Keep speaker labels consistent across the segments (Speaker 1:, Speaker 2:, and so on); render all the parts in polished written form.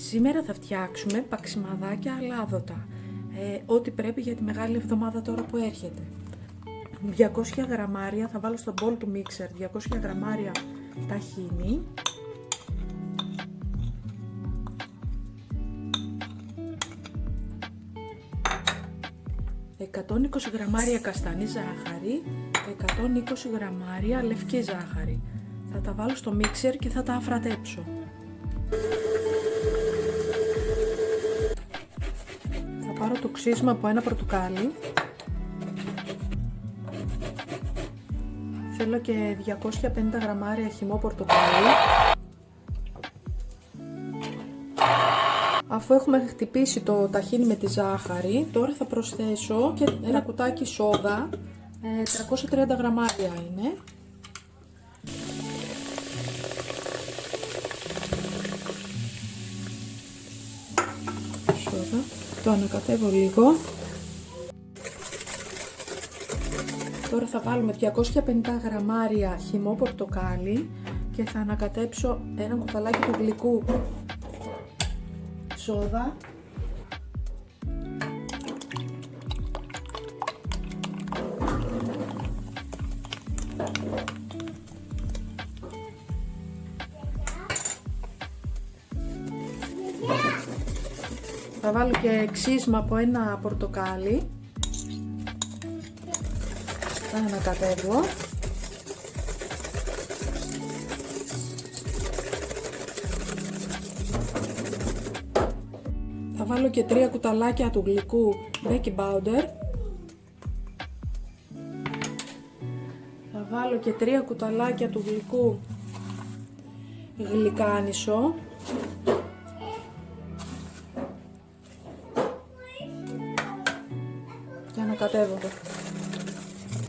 Speaker 1: Σήμερα θα φτιάξουμε παξιμαδάκια αλάδοτα, ό,τι πρέπει για τη μεγάλη εβδομάδα τώρα που έρχεται. 200 γραμμάρια θα βάλω στο μπολ του μίξερ, 200 γραμμάρια ταχίνι, ...120 γραμμάρια καστανή ζάχαρη, 120 γραμμάρια λευκή ζάχαρη. Θα τα βάλω στο μίξερ και θα τα αφρατέψω. Θα πάρω το ξύσμα από ένα πορτοκάλι. Θέλω και 250 γραμμάρια χυμό πορτοκάλι. Αφού έχουμε χτυπήσει το ταχίνι με τη ζάχαρη, τώρα θα προσθέσω και ένα κουτάκι σόδα, 330 γραμμάρια είναι. Σόδα. Το ανακατεύω λίγο. Τώρα θα βάλουμε 250 γραμμάρια χυμό πορτοκάλι και θα ανακατέψω ένα κουταλάκι του γλυκού σόδα. Θα βάλω και ξύσμα από ένα πορτοκάλι. Θα ανακατεύω. Θα βάλω και 3 κουταλάκια του γλυκού baking powder. Θα βάλω και 3 κουταλάκια του γλυκού γλυκάνισο. Και ανακατεύω.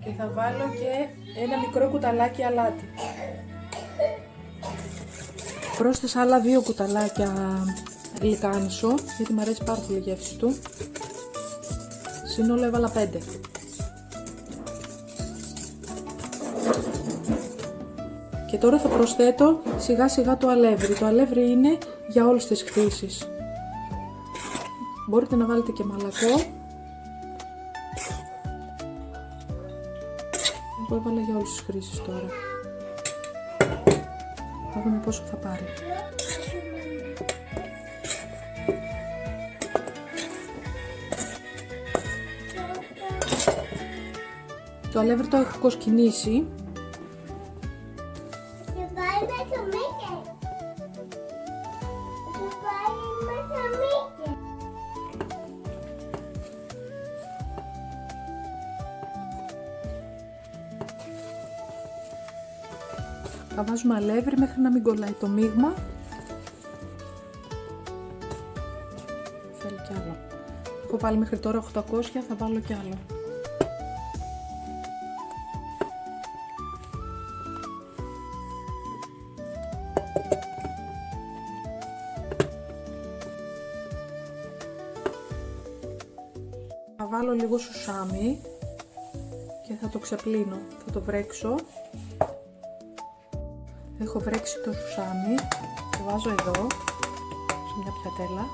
Speaker 1: Και θα βάλω και ένα μικρό κουταλάκι αλάτι. Πρόσθεσα άλλα 2 κουταλάκια γλυκάνισο, γιατί μου αρέσει πάρα πολύ η γεύση του. Σύνολο έβαλα 5. Και τώρα θα προσθέτω σιγά σιγά το αλεύρι. Το αλεύρι είναι για όλες τις χρήσεις. Μπορείτε να βάλετε και μαλακό. Εγώ έβαλα για όλες τις χρήσεις τώρα. Θα δούμε πόσο θα πάρει. Το αλεύρι το έχω κοσκινήσει. Θα βάζουμε αλεύρι μέχρι να μην κολλάει το μείγμα. Θέλει κι άλλο. Έχω βάλει μέχρι τώρα 800, θα βάλω κι άλλο. Θα βάλω λίγο σουσάμι και θα το ξεπλύνω, θα το βρέξω. Έχω βρέξει το σουσάμι, το βάζω εδώ, σε μια πιατέλα.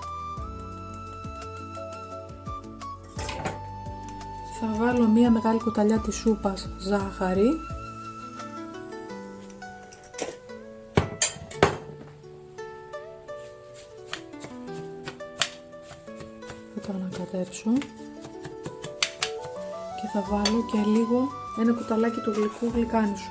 Speaker 1: Θα βάλω μια μεγάλη κουταλιά της σούπας ζάχαρη. Θα το ανακατέψω. Και θα βάλω και λίγο ένα κουταλάκι του γλυκού γλυκάνισου.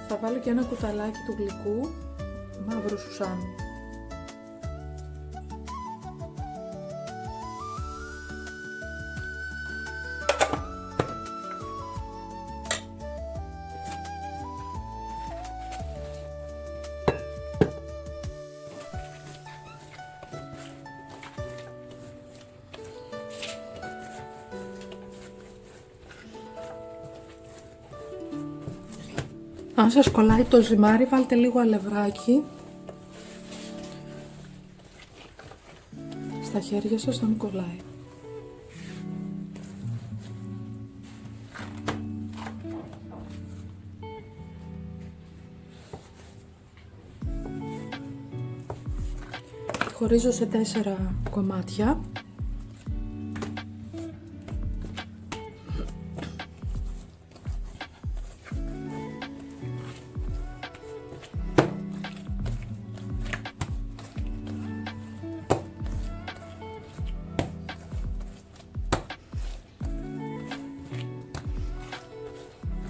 Speaker 1: Θα βάλω και ένα κουταλάκι του γλυκού μαύρο σουσάμι. Αν σας κολλάει το ζυμάρι, βάλτε λίγο αλευράκι στα χέρια σας, να μην κολλάει. χωρίζω σε 4 κομμάτια.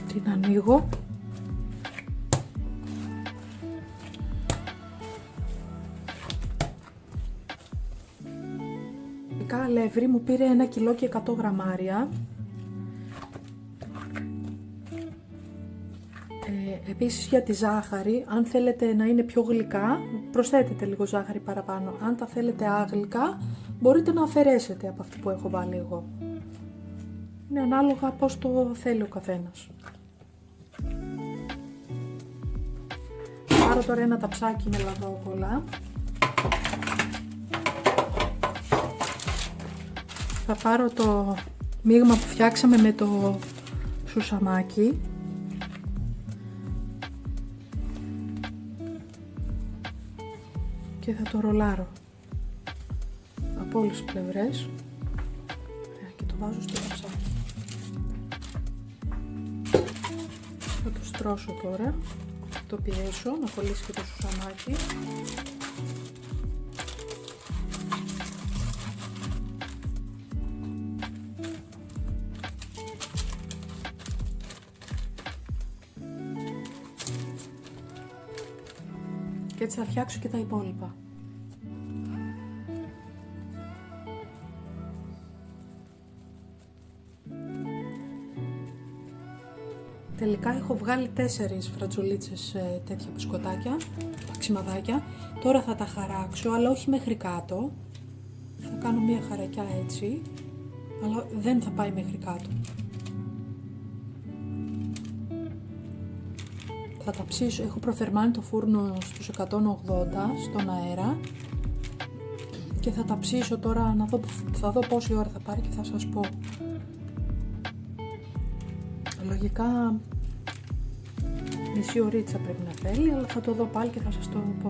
Speaker 1: Την ανοίγω. Η αλεύρι μου πήρε 1 κιλό και 100 γραμμάρια. Επίσης για τη ζάχαρη, αν θέλετε να είναι πιο γλυκά, προσθέτετε λίγο ζάχαρη παραπάνω. Αν τα θέλετε άγλυκα, μπορείτε να αφαιρέσετε από αυτή που έχω βάλει εγώ. Είναι ανάλογα πώς το θέλει ο καθένας. Πάρω τώρα ένα ταψάκι με λαδόκολλα. Θα πάρω το μείγμα που φτιάξαμε με το σουσαμάκι. Και θα το ρολάρω από όλες τις πλευρές. Και το βάζω στο ταψάκι. Θα το στρώσω τώρα. Το πιέσω να κολλήσει και το σουσαμάκι. Και έτσι θα φτιάξω και τα υπόλοιπα. Τελικά έχω βγάλει 4 φρατσολίτσες τέτοια μπισκοτάκια, παξιμαδάκια. Τώρα θα τα χαράξω, αλλά όχι μέχρι κάτω. Θα κάνω μία χαρακιά έτσι, αλλά δεν θα πάει μέχρι κάτω. Θα τα ψήσω, έχω προθερμάνει το φούρνο στους 180 στον αέρα και θα τα ψήσω τώρα, θα δω πόση ώρα θα πάρει και θα σας πω. Λογικά μισή ωρίτσα πρέπει να θέλει, αλλά θα το δω πάλι και θα σας το πω.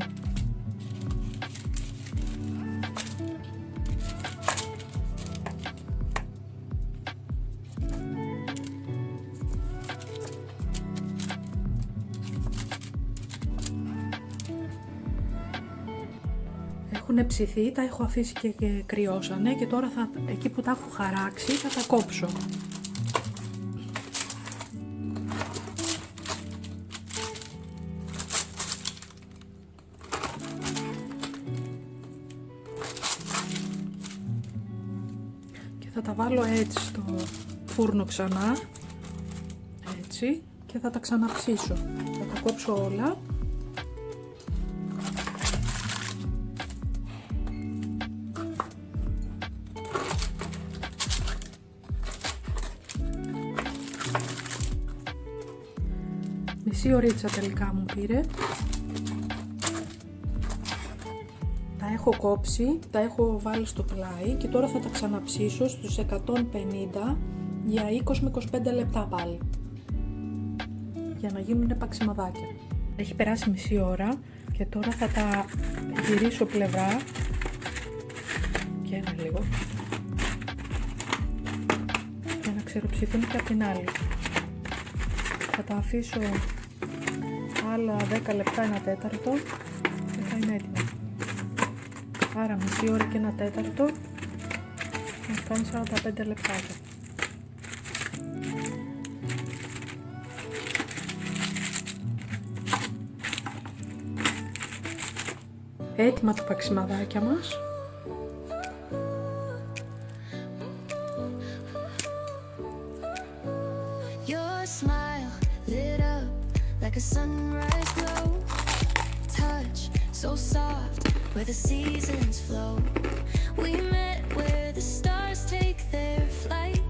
Speaker 1: Έχουν ψηθεί, τα έχω αφήσει και κρυώσανε και τώρα εκεί που τα έχω χαράξει θα τα κόψω. Και θα τα βάλω έτσι στο φούρνο ξανά, έτσι, και θα τα ξαναψήσω. Θα τα κόψω όλα. Μισή ωρίτσα τελικά μου πήρε. Τα έχω κόψει, τα έχω βάλει στο πλάι και τώρα θα τα ξαναψήσω στους 150 για 20 με 25 λεπτά πάλι. Για να γίνουν παξιμαδάκια. Έχει περάσει μισή ώρα και τώρα θα τα γυρίσω πλευρά και ένα λίγο για να ξεροψηθούν και από την άλλη. Θα τα αφήσω άλλα 10 λεπτά, 1 τέταρτο και θα είναι έτοιμα. Άρα μισή ώρα και 1 τέταρτο μας κάνει 45 λεπτάκια. Έτοιμα τα παξιμαδάκια μας.
Speaker 2: Like a sunrise glow, touch so soft where the seasons flow. We met where the stars take their flight.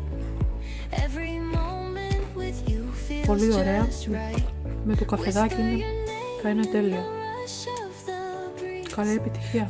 Speaker 2: Every moment with you feels
Speaker 1: πολύ ωραία.
Speaker 2: just right.
Speaker 1: Με το καφεδάκι θα είναι τέλειο. Καλή επιτυχία.